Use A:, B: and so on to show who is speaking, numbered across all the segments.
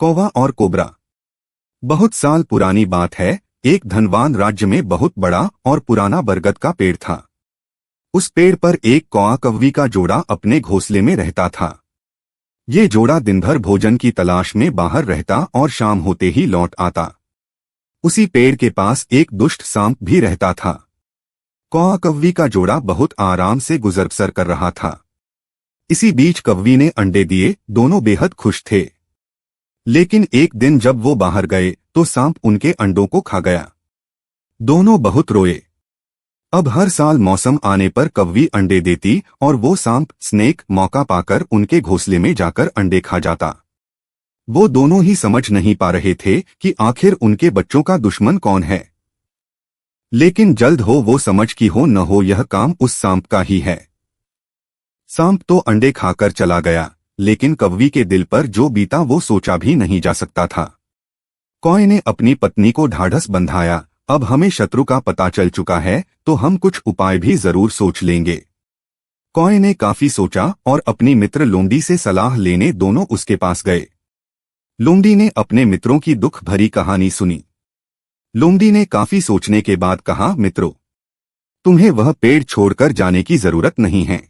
A: कौवा और कोबरा। बहुत साल पुरानी बात है, एक धनवान राज्य में बहुत बड़ा और पुराना बरगद का पेड़ था। उस पेड़ पर एक कौआ कौवी का जोड़ा अपने घोंसले में रहता था। ये जोड़ा दिन भर भोजन की तलाश में बाहर रहता और शाम होते ही लौट आता। उसी पेड़ के पास एक दुष्ट सांप भी रहता था। कौआ कौवी का जोड़ा बहुत आराम से गुजर बसर कर रहा था। इसी बीच कौवी ने अंडे दिए, दोनों बेहद खुश थे। लेकिन एक दिन जब वो बाहर गए तो सांप उनके अंडों को खा गया। दोनों बहुत रोए। अब हर साल मौसम आने पर कौवी अंडे देती और वो सांप स्नेक मौका पाकर उनके घोंसले में जाकर अंडे खा जाता। वो दोनों ही समझ नहीं पा रहे थे कि आखिर उनके बच्चों का दुश्मन कौन है। लेकिन जल्द हो वो समझ की हो न हो, यह काम उस सांप का ही है। सांप तो अंडे खाकर चला गया, लेकिन कौवी के दिल पर जो बीता वो सोचा भी नहीं जा सकता था। कौए ने अपनी पत्नी को ढाढ़स बंधाया, अब हमें शत्रु का पता चल चुका है तो हम कुछ उपाय भी जरूर सोच लेंगे। कौए ने काफी सोचा और अपनी मित्र लोमड़ी से सलाह लेने दोनों उसके पास गए। लोमड़ी ने अपने मित्रों की दुख भरी कहानी सुनी। लोमड़ी ने काफी सोचने के बाद कहा, मित्रों, तुम्हें वह पेड़ छोड़कर जाने की जरूरत नहीं है।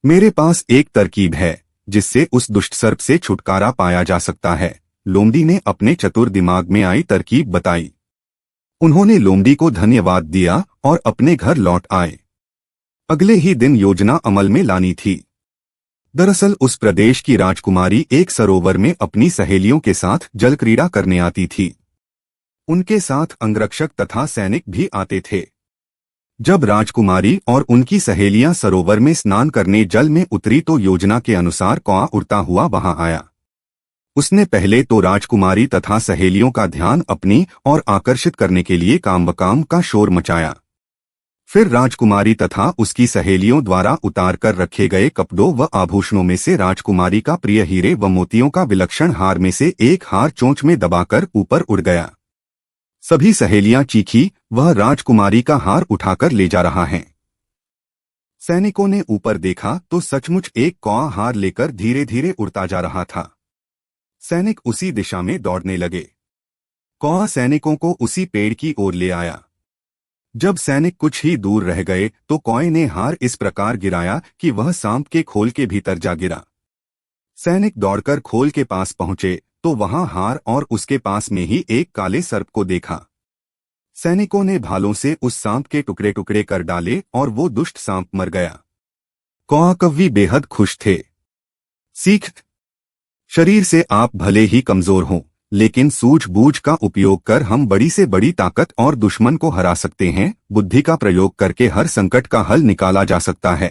A: मेरे पास एक तरकीब है जिससे उस दुष्ट सर्प से छुटकारा पाया जा सकता है। लोमड़ी ने अपने चतुर दिमाग में आई तरकीब बताई। उन्होंने लोमड़ी को धन्यवाद दिया और अपने घर लौट आए। अगले ही दिन योजना अमल में लानी थी। दरअसल उस प्रदेश की राजकुमारी एक सरोवर में अपनी सहेलियों के साथ जल क्रीड़ा करने आती थी। उनके साथ अंगरक्षक तथा सैनिक भी आते थे। जब राजकुमारी और उनकी सहेलियां सरोवर में स्नान करने जल में उतरी तो योजना के अनुसार कौआ उड़ता हुआ वहां आया। उसने पहले तो राजकुमारी तथा सहेलियों का ध्यान अपनी ओर आकर्षित करने के लिए काम का शोर मचाया। फिर राजकुमारी तथा उसकी सहेलियों द्वारा उतार कर रखे गए कपड़ों व आभूषणों में से राजकुमारी का प्रिय हीरे व मोतियों का विलक्षण हार में से एक हार चोंच में दबाकर ऊपर उड़ गया। सभी सहेलियां चीखी, वह राजकुमारी का हार उठाकर ले जा रहा है। सैनिकों ने ऊपर देखा तो सचमुच एक कौआ हार लेकर धीरे धीरे उड़ता जा रहा था। सैनिक उसी दिशा में दौड़ने लगे। कौआ सैनिकों को उसी पेड़ की ओर ले आया। जब सैनिक कुछ ही दूर रह गए तो कौए ने हार इस प्रकार गिराया कि वह सांप के खोल के भीतर जा गिरा। सैनिक दौड़कर खोल के पास पहुंचे तो वहां हार और उसके पास में ही एक काले सर्प को देखा। सैनिकों ने भालों से उस सांप के टुकड़े टुकड़े कर डाले और वो दुष्ट सांप मर गया। कौआ कौवी बेहद खुश थे। सीख, शरीर से आप भले ही कमजोर हों, लेकिन सूझबूझ का उपयोग कर हम बड़ी से बड़ी ताकत और दुश्मन को हरा सकते हैं। बुद्धि का प्रयोग करके हर संकट का हल निकाला जा सकता है।